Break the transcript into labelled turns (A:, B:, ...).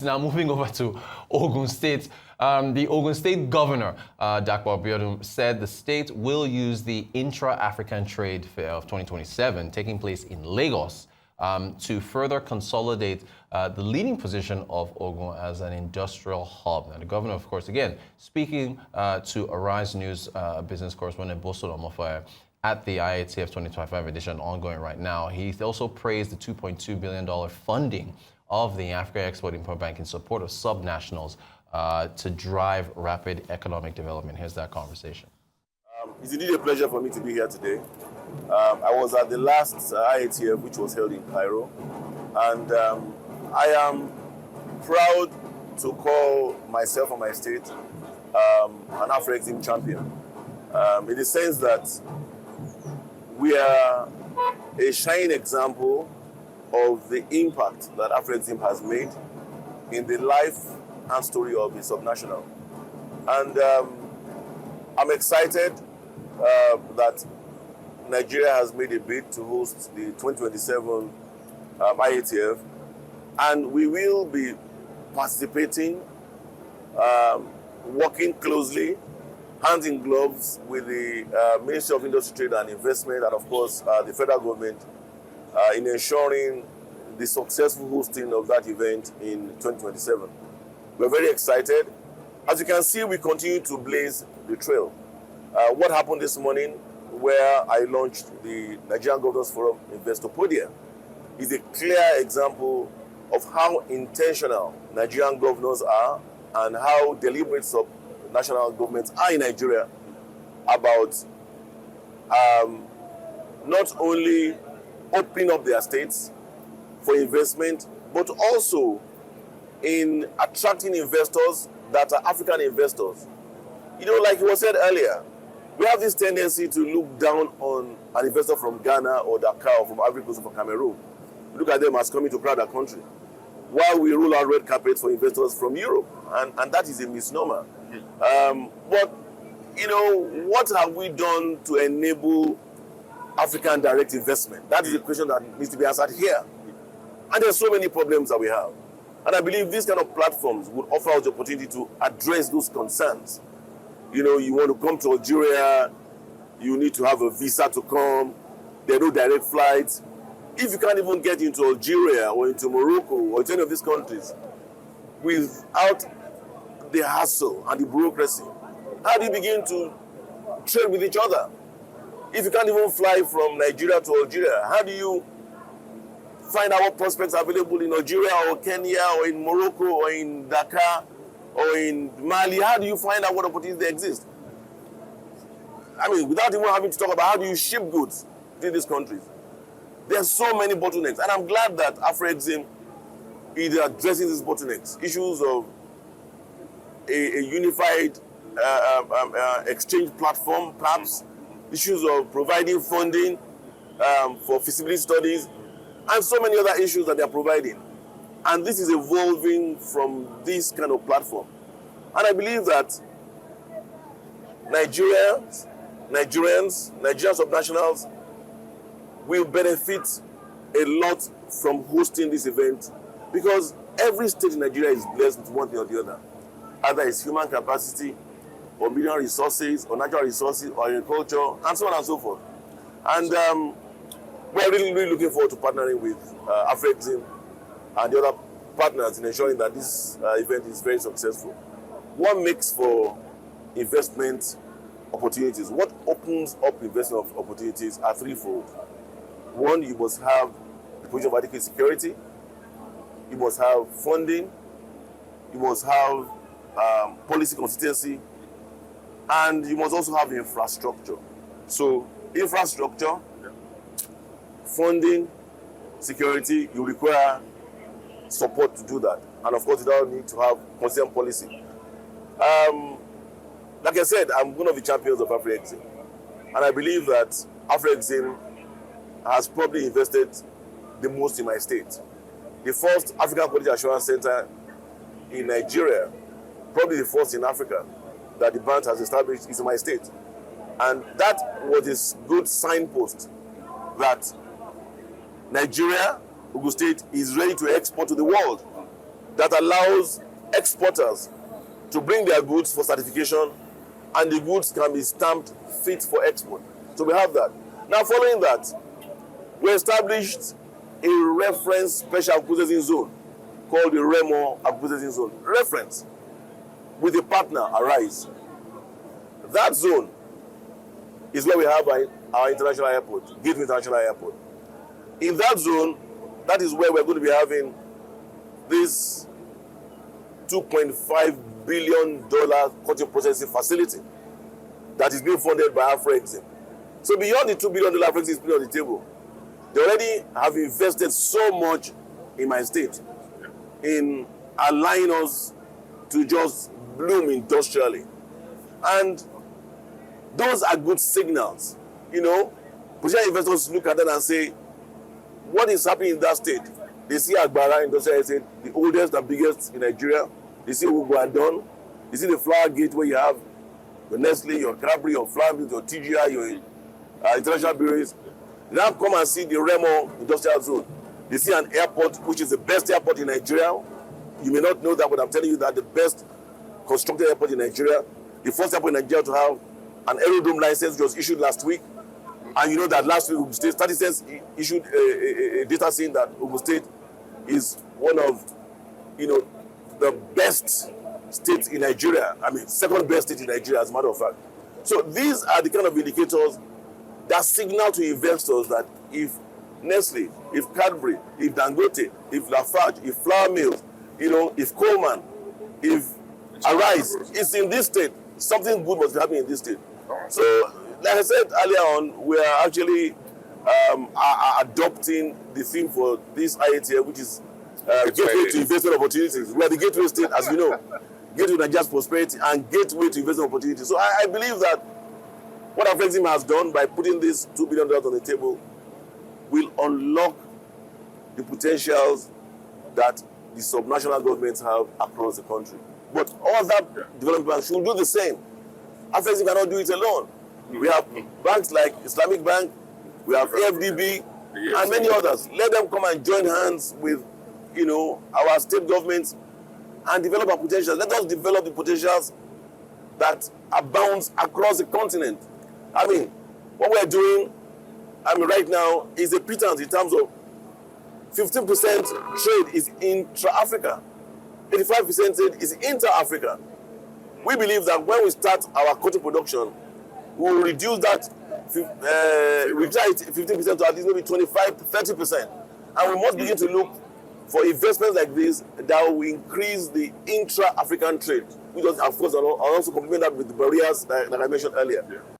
A: Now, moving over to Ogun State. The Ogun State Governor, Dapo Abiodun, said the state will use the Intra-African Trade Fair of 2027, taking place in Lagos, to further consolidate the leading position of Ogun as an industrial hub. And the governor, of course, again, speaking to Arise News business correspondent Boston Omofoye at the IATF 2025 edition ongoing right now. He also praised the $2.2 billion funding of the Africa Export-Import Bank in support of subnationals to drive rapid economic development. Here's that conversation.
B: It's indeed a pleasure for me to be here today. I was at the last IATF, which was held in Cairo, and I am proud to call myself and my state an Afro-Exim champion, in the sense that we are a shining example of the impact that Afro-Exim has made in the life and story of the subnational. And I'm excited that Nigeria has made a bid to host the 2027 IATF, and we will be participating, working closely, hands in gloves with the Ministry of Industry, Trade and Investment, and of course the federal government in ensuring the successful hosting of that event in 2027. We're very excited. As you can see, we continue to blaze the trail. What happened this morning, where I launched the Nigerian Governors Forum Investopodia, is a clear example of how intentional Nigerian governors are and how deliberate national governments are in Nigeria about not only opening up their states for investment, but also in attracting investors that are African investors. You know, like it was said earlier, we have this tendency to look down on an investor from Ghana or Dakar or from Ivory Coast or from Cameroon. We look at them as coming to crowd our country, while we roll out red carpets for investors from Europe, and that is a misnomer. But, you know, what have we done to enable African direct investment? That is a question that needs to be answered here. And there's so many problems that we have. And I believe these kind of platforms would offer us the opportunity to address those concerns. You know, you want to come to Algeria, you need to have a visa to come, there are no direct flights. If you can't even get into Algeria or into Morocco or into any of these countries without the hassle and the bureaucracy, how do you begin to trade with each other? If you can't even fly from Nigeria to Algeria, how do you find out what prospects are available in Algeria or Kenya or in Morocco or in Dakar or in Mali? How do you find out what opportunities they exist? I mean, without even having to talk about how do you ship goods to these countries. There are so many bottlenecks, and I'm glad that Afro-Exim is addressing these bottlenecks, issues of a unified exchange platform, perhaps, issues of providing funding for feasibility studies, and so many other issues that they are providing. And this is evolving from this kind of platform. And I believe that Nigerian subnationals will benefit a lot from hosting this event, because every state in Nigeria is blessed with one thing or the other. Either it's human capacity, or mineral resources, or natural resources, or agriculture, and so on and so forth. And we're really looking forward to partnering with Afro-Exim and the other partners in ensuring that this event is very successful. What makes for investment opportunities? What opens up investment opportunities are threefold. One, you must have the provision of adequate security, you must have funding, you must have policy consistency, and you must also have infrastructure. So infrastructure, funding, security, you require support to do that. And of course, you don't need to have consistent policy. Like I said, I'm one of the champions of Afro-Exim. And I believe that Afro-Exim has probably invested the most in my state. The first African Quality Assurance Center in Nigeria, probably the first in Africa that the bank has established, is in my state. And that was a good signpost that Nigeria, Ogun State, is ready to export to the world. that allows exporters to bring their goods for certification, and the goods can be stamped fit for export. So we have that. Now, following that, we established a reference special processing zone called the Remo processing zone. Reference with a partner, Arise. That zone is where we have our international airport, Gateway International Airport. In that zone, that is where we're going to be having this $2.5 billion cotton processing facility that is being funded by Afrexim. So beyond the $2 billion Afrexim is put on the table, they already have invested so much in my state in allowing us to just bloom industrially. And those are good signals. You know, potential investors look at that and say, what is happening in that state? They see Agbara Industrialisation, the oldest and biggest in Nigeria. They see Abiodun. They see the flower gate where you have your Nestle, your Cadbury, your flour mills, your TGI, your international breweries. They now come and see the Remo industrial zone. They see an airport, which is the best airport in Nigeria. You may not know that, but I'm telling you that the best constructed airport in Nigeria, the first airport in Nigeria to have an Abiodun license was issued last week. And you know that last week, Ogun State Statistics issued a data saying that Ogun State is one of, you know, the best states in Nigeria. I mean, second best state in Nigeria, as a matter of fact. So these are the kind of indicators that signal to investors that if Nestle, if Cadbury, if Dangote, if Lafarge, if Flour Mills, you know, if Coleman, if Arise is in this state, something good must be happening in this state. So, like I said earlier on, we are actually adopting the theme for this IATF, which is gateway to investment opportunities. We are the gateway state, as you know, gateway to Nigeria's prosperity and gateway to investment opportunities. So I believe that what Afrexim has done by putting this $2 billion on the table will unlock the potentials that the subnational governments have across the country. But all that development banks should do the same. Afrexim cannot do it alone. We have banks like Islamic Bank, we have AFDB, and many others. Let them come and join hands with, you know, our state governments and develop our potentials. Let us develop the potentials that abounds across the continent. I mean, what we're doing, right now is a pittance in terms of 15% trade is intra-Africa, 85% trade is inter-Africa. We believe that when we start our cotton production, we will reduce that 15% to at least maybe 25-30%. And we must begin to look for investments like this that will increase the intra-African trade. We just, of course, I'll also complement that with the barriers that I mentioned earlier. Yeah.